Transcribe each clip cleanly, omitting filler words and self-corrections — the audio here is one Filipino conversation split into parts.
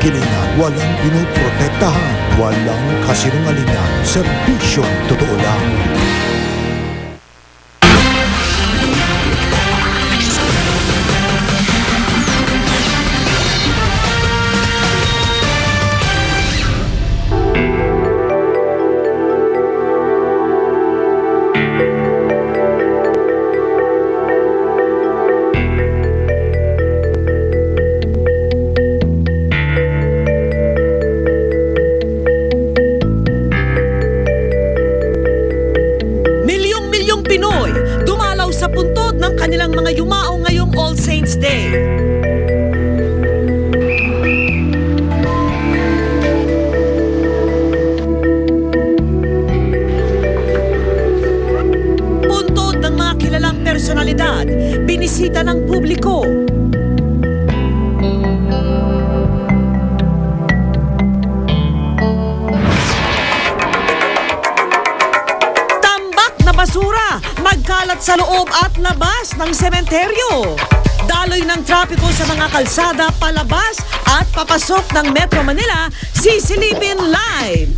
kilingan, walang pinoprotektahan, walang kasinungalingan, serbisyong totoo lang. Pinoy dumalaw sa puntod ng kanilang mga yumao ngayong All Saints Day. Puntod ng mga kilalang personalidad, binisita ng publiko. Basura, nagkalat sa loob at labas ng sementeryo. Daloy ng trapiko sa mga kalsada palabas at papasok ng Metro Manila, sisilipin live.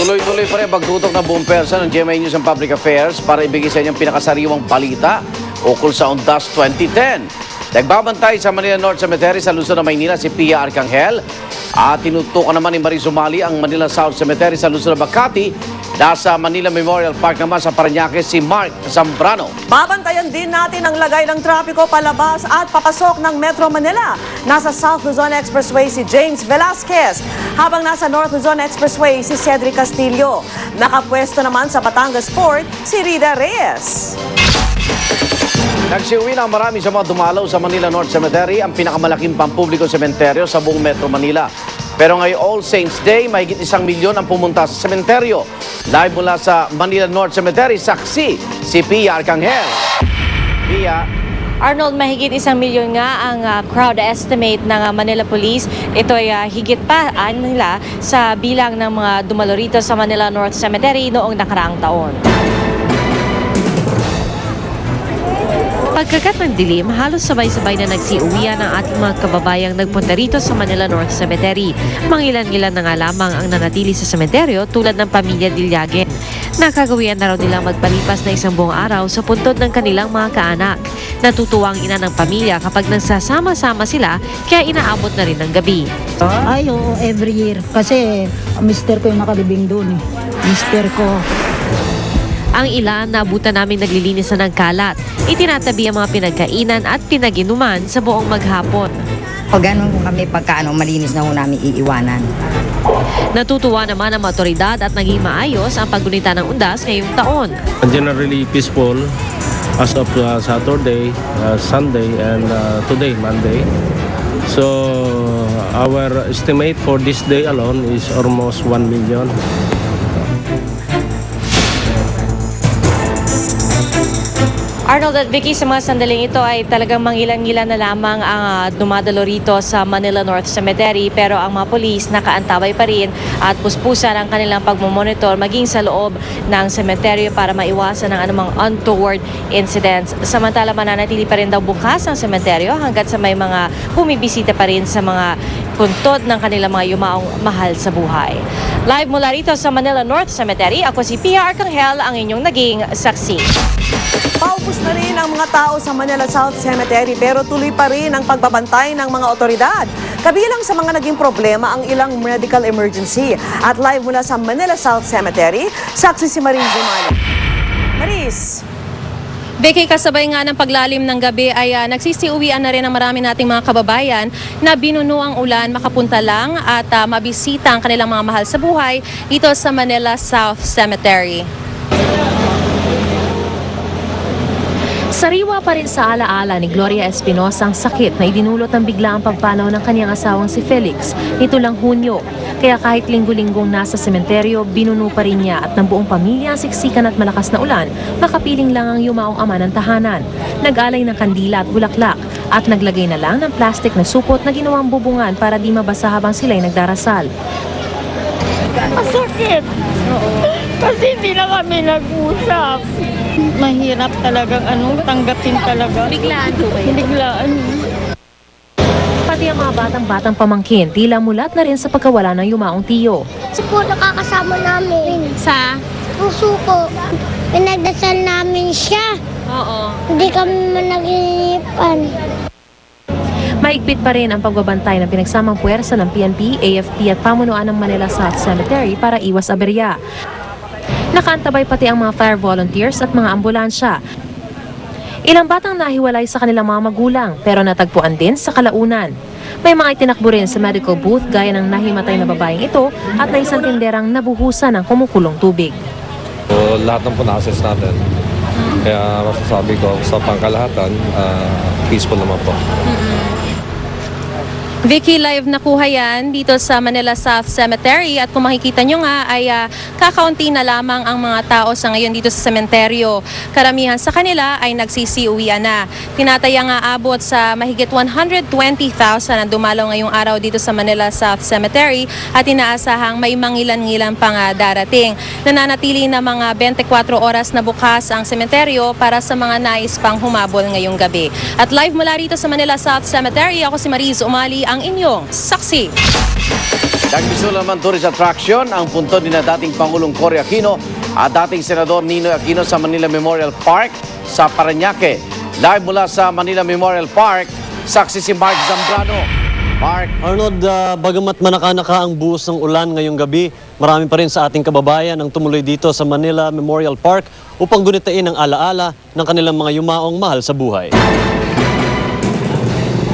Tuloy-tuloy pa rin pagtutok ng buong persa ng GMA News and Public Affairs para ibigay sa inyong pinakasariwang balita ukol sa Undas 2010. Nagbabantay sa Manila North Cemetery sa Luzon ng Maynila si Pia Arcangel at tinutukan naman ni Marie Zumali ang Manila South Cemetery sa Luzon ng Makati. Nasa Manila Memorial Park naman sa Parañaque si Mark Zambrano. Babantayan din natin ang lagay ng trapiko palabas at papasok ng Metro Manila. Nasa South Luzon Expressway si James Velasquez, habang nasa North Luzon Expressway si Cedric Castillo. Nakapwesto naman sa Batangas Port si Rida Reyes. Nagsiuwi na marami sa mga dumalaw sa Manila North Cemetery, ang pinakamalaking pampublikong sementeryo sa buong Metro Manila. Pero ngayong All Saints Day, mahigit 1 milyon ang pumunta sa sementeryo. Live mula sa Manila North Cemetery, saksi si Pia Arcangel. Pia. Arnold, mahigit 1 milyon nga ang crowd estimate ng Manila Police. Ito ay higit pa nila sa bilang ng mga dumalo rito sa Manila North Cemetery noong nakaraang taon. Pagkagat ng dilim, halos sabay-sabay na nagsiuwian ang ating mga kababayang nagpunta rito sa Manila North Cemetery. Mangilan-ngilan na nga lamang ang nanatili sa sementeryo tulad ng pamilya Dillague. Nakagawian na raw nilang magpalipas na 1 buong araw sa puntod ng kanilang mga kaanak. Natutuwa ang ina ng pamilya kapag nagsasama-sama sila, kaya inaabot na rin ng gabi. Ay, oo, every year. Kasi mister ko yung nakalibing doon. Mister ko. Ang ilan, naabutan namin naglilinis na ng kalat. Itinatabi ang mga pinagkainan at pinag-inuman sa buong maghapon. Pag ganun kami malinis na ho namin iiwanan. Natutuwa naman ang mga otoridad at naging maayos ang paggunita ng undas ngayong taon. Generally peaceful as of Saturday, Sunday, and today, Monday. So our estimate for this day alone is almost 1 million. Arnold at Vicky, sa mga sandaling ito ay talagang mangilan-ngilan na lamang ang dumadalo rito sa Manila North Cemetery, pero ang mga polis nakaantabay pa rin at puspusan ang kanilang pagmumonitor maging sa loob ng sementeryo para maiwasan ang anumang untoward incidents. Samantala, mananatili pa rin daw bukas ang sementeryo hanggat sa may mga bumibisita pa rin sa mga puntod ng kanilang mga yumaong mahal sa buhay. Live mula rito sa Manila North Cemetery, ako si Pia Arcangel, ang inyong naging saksi. Paupos na rin ang mga tao sa Manila South Cemetery pero tuloy pa rin ang pagbabantay ng mga otoridad. Kabilang sa mga naging problema ang ilang medical emergency. At live mula sa Manila South Cemetery, saksi si Marie Zumali. Maris. Becky, kasabay nga ng paglalim ng gabi ay nagsisiuwian na rin ang marami nating mga kababayan na binuno ang ulan makapunta lang at mabisita ang kanilang mga mahal sa buhay dito sa Manila South Cemetery. Sariwa pa rin sa alaala ni Gloria Espinosa ang sakit na idinulot ng biglaang pagpanaw ng kanyang asawang si Felix nito lang Hunyo. Kaya kahit linggo-linggong nasa sementeryo, binuno pa rin niya at ng buong pamilya ang siksikan at malakas na ulan, makapiling lang ang yumaong ama ng tahanan. Nag-alay ng kandila at bulaklak at naglagay na lang ng plastic na supot na ginawang bubungan para di mabasa habang sila'y nagdarasal. Masakit. Kasi hindi na kami nag-usap. Mahirap talagang tanggapin talaga. Biglaan po kayo. Biglaan. Pati ang mga batang-batang pamangkin, tila mulat na rin sa pagkawala ng yumaong tiyo. Kasi po nakakasama namin. Sa? Puso ko. Pinagdasal namin siya. Oo. Hindi kami managinipan. Maigpit pa rin ang pagbabantay ng pinagsamang puwersa ng PNP, AFP at pamunuan ng Manila South Cemetery para iwas aberya. Nakaantabay pati ang mga fire volunteers at mga ambulansya. Ilang batang nahiwalay sa kanilang mga magulang pero natagpuan din sa kalaunan. May mga itinakbo rin sa medical booth gaya ng nahimatay na babaeng ito at na isang tinderang nabuhusan ng kumukulong tubig. So, lahat ng punases natin. Kaya masasabi ko sa pangkalahatan, peaceful naman po. Vicky, live nakuha yan dito sa Manila South Cemetery at kung makikita nyo nga ay kakaunti na lamang ang mga tao sa ngayon dito sa sementeryo. Karamihan sa kanila ay nagsisiuwian na. Tinataya nga abot sa mahigit 120,000 ang dumalaw ngayong araw dito sa Manila South Cemetery at inaasahang may mangilan-ngilan pang darating. Nananatili na mga 24 oras na bukas ang sementeryo para sa mga nais pang humabol ngayong gabi. At live mula rito sa Manila South Cemetery, ako si Mariz Umali, ang inyong saksi. Nagbisul naman tourist attraction ang puntod ni na dating Pangulong Cory Aquino at dating Senador Ninoy Aquino sa Manila Memorial Park sa Parañaque. Live mula sa Manila Memorial Park, saksi si Mark Zambrano. Mark. Arnold, bagamat manaka-naka ang buhos ng ulan ngayong gabi, marami pa rin sa ating kababayan ang tumuloy dito sa Manila Memorial Park upang gunitain ang alaala ng kanilang mga yumaong mahal sa buhay.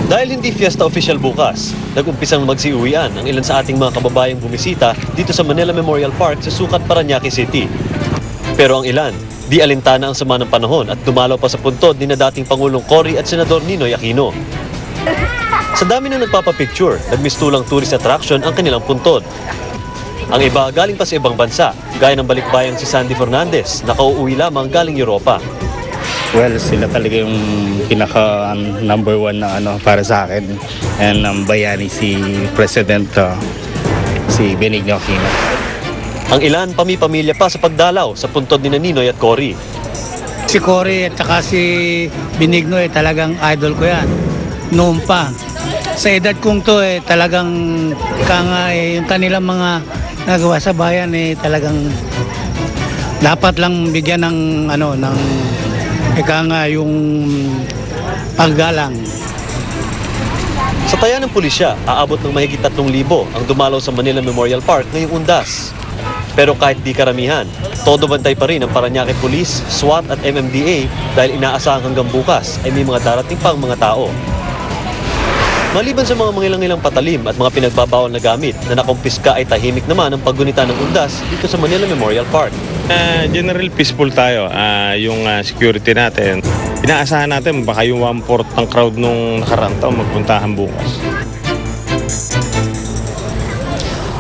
Dahil hindi fiesta official bukas, nag-umpisang magsiuwian ang ilan sa ating mga kababayang bumisita dito sa Manila Memorial Park sa Sucat, Parañaque City. Pero ang ilan, di alintana ang sama ng panahon at dumalaw pa sa puntod ni na dating Pangulong Cory at Senador Ninoy Aquino. Sa dami na nagpapapicture, nagmistulang tourist attraction ang kanilang puntod. Ang iba galing pa sa ibang bansa, gaya ng balikbayang si Sandy Fernandez na kauuwi lamang galing Europa. Well, sila talaga yung pinaka number one na para sa akin. And bayani si President si Benigno Aquino. Ang ilan pamilya pa sa pagdalaw sa puntod ni Ninoy at Cory. Si Cory at saka si Benigno talagang idol ko yan. Noon pa. Sa edad kong to talagang yung kanilang mga nagawa sa bayan talagang dapat lang bigyan ng ng yung paggalang. Sa taya ng pulisya, aabot ng mahigit 3,000 ang dumalaw sa Manila Memorial Park ngayong undas. Pero kahit di karamihan, todo bantay pa rin ang Parañaque Police, SWAT at MMDA dahil inaasahang hanggang bukas ay may mga darating pang mga tao. Maliban sa mga mangilang-ilang patalim at mga pinagbabawal na gamit na nakumpiska ay tahimik naman ang paggunita ng undas dito sa Manila Memorial Park. General peaceful tayo. Yung security natin, inaasahan natin baka yung 1/4 ng crowd nung nakaraang taon magpuntahan bukas.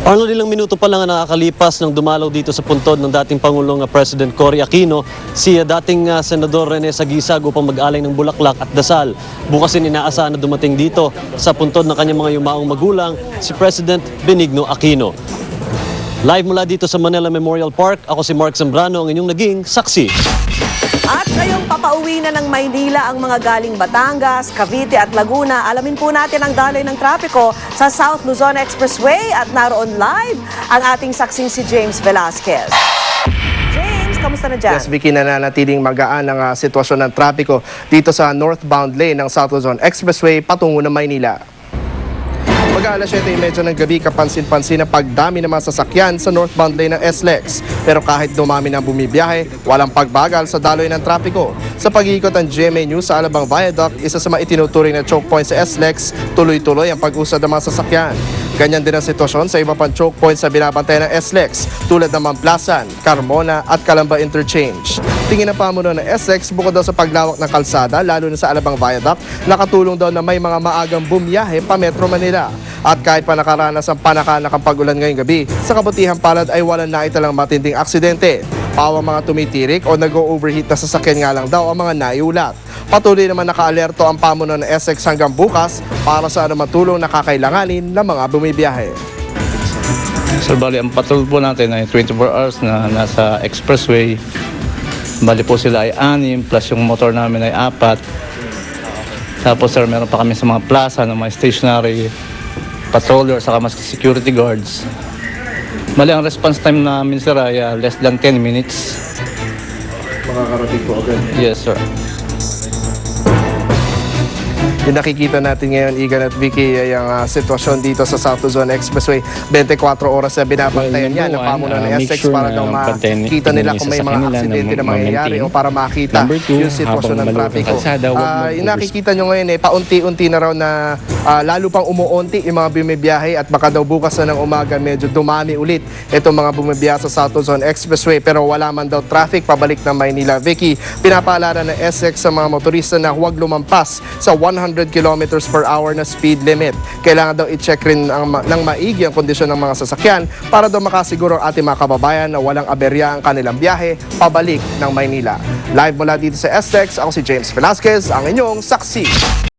Arnold, ilang minuto pa lang ang nakakalipas nang dumalaw dito sa puntod ng dating Pangulong President Cory Aquino, si dating Senador Rene Sagisag upang mag-alay ng bulaklak at dasal. Bukasin inaasahan na dumating dito sa puntod ng kanyang mga yumaong magulang, si President Benigno Aquino. Live mula dito sa Manila Memorial Park, ako si Mark Zambrano, ang inyong naging saksi. At ngayong papauwi na ng Maynila ang mga galing Batangas, Cavite at Laguna. Alamin po natin ang daloy ng trapiko sa South Luzon Expressway at naroon live ang ating saksing si James Velasquez. James, kamusta na dyan? Yes, Vicky, nananatiling magaan ang sitwasyon ng trapiko dito sa northbound lane ng South Luzon Expressway patungo ng Maynila. Mag-aalas 7:30 ng gabi, kapansin-pansin ang pagdami ng mga sasakyan sa northbound lane ng SLEX. Pero kahit dumami ng bumibiyahe, walang pagbagal sa daloy ng trapiko. Sa pag-iikot ng GMA News sa Alabang Viaduct, isa sa mga itinuturing na choke point sa SLEX, tuloy-tuloy ang pag-usad ng mga sasakyan. Ganyan din ang sitwasyon sa iba pang choke points na binabantayan ng SLEX tulad ng Mamplasan, Carmona at Calamba Interchange. Tingin ng pamuno ng SLEX bukod daw sa paglawak ng kalsada lalo na sa Alabang Viaduct, nakatulong daw na may mga maagang bumiyahe pa Metro Manila. At kahit pa nakaranas ang panakanak ang pag-ulan ngayong gabi, sa kabutihang palad ay walang naitalang matinding aksidente. Pawang mga tumitirik o nag-overheat na sasakyan nga lang daw ang mga naiulat. Patuloy naman naka-alerto ang pamuno ng SX hanggang bukas para sa anumang tulong na kakailanganin ng mga bumibiyahe. Sir, bali, ang patrol po natin ay 24 hours na nasa expressway. Bali po sila ay 6, plus yung motor namin ay 4. Tapos sir, meron pa kami sa mga plaza ng mga stationary patroller saka mas security guards. Bali, ang response time namin sir ay less than 10 minutes. Makakarating po agad. Yes sir. Yung nakikita natin ngayon, Igan at Vicky, ay ang sitwasyon dito sa South Luzon Expressway. 24 oras na binabantayan yan ng pamuno ng SX para daw makita nila kung may mga aksidente na mangyayari o para makita yung sitwasyon ng trapiko. Yung nakikita nyo ngayon, paunti-unti na raw na lalo pang umuunti yung mga bumibiyahe at baka daw bukas na ng umaga medyo dumami ulit itong mga bumibiyahe sa South Luzon Expressway pero wala man daw traffic pabalik ng Maynila. Vicky, pinapaalala ng SX sa mga motorista na huwag lumampas sa 100 kilometers per hour na speed limit. Kailangan daw i-check rin ng maigi ang kondisyon ng mga sasakyan para daw makasiguro ang ating mga kababayan na walang aberya ang kanilang biyahe pabalik ng Maynila. Live mula dito sa SX, ako si James Velasquez, ang inyong saksi.